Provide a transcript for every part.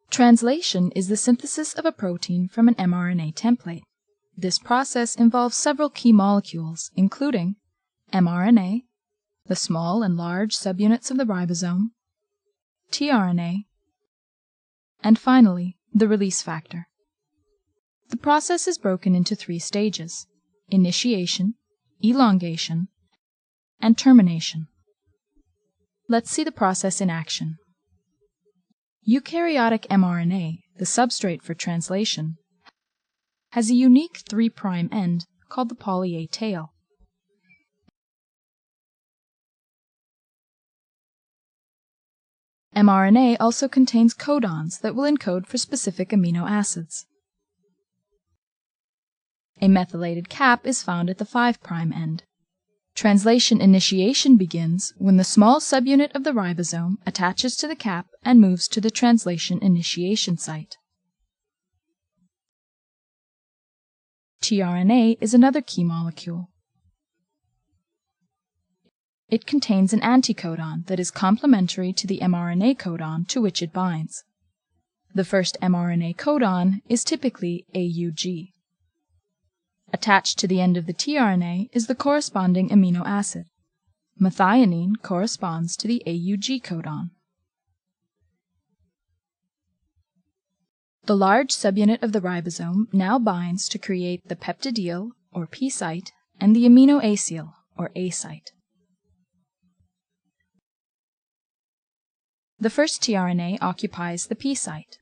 Translation is the synthesis of a protein from an mRNA template. This process involves several key molecules, including mRNA, the small and large subunits of the ribosome, tRNA, and finally, the release factor. The process is broken into 3 stages: initiation, elongation, and termination. Let's see the process in action. Eukaryotic mRNA, the substrate for translation, has a unique 3' end called the poly-A tail. mRNA also contains codons that will encode for specific amino acids. A methylated cap is found at the 5' end. Translation initiation begins when the small subunit of the ribosome attaches to the cap and moves to the translation initiation site. tRNA is another key molecule. It contains an anticodon that is complementary to the mRNA codon to which it binds. The first mRNA codon is typically AUG. Attached to the end of the tRNA is the corresponding amino acid. Methionine corresponds to the AUG codon. The large subunit of the ribosome now binds to create the peptidyl, or P site, and the aminoacyl, or A site. The first tRNA occupies the P site.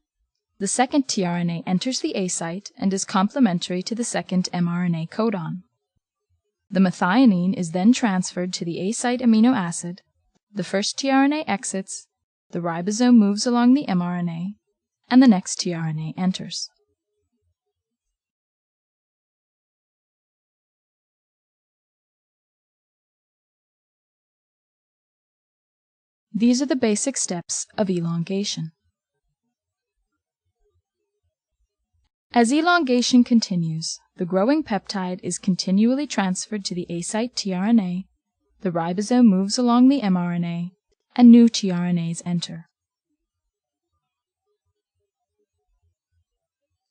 The second tRNA enters the A site and is complementary to the second mRNA codon. The methionine is then transferred to the A site amino acid, the first tRNA exits, the ribosome moves along the mRNA, and the next tRNA enters. These are the basic steps of elongation. As elongation continues, the growing peptide is continually transferred to the A site tRNA, the ribosome moves along the mRNA, and new tRNAs enter.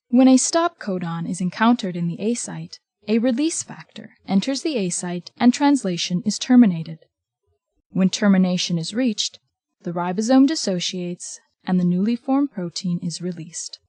When a stop codon is encountered in the A site, a release factor enters the A site and translation is terminated. When termination is reached, the ribosome dissociates and the newly formed protein is released.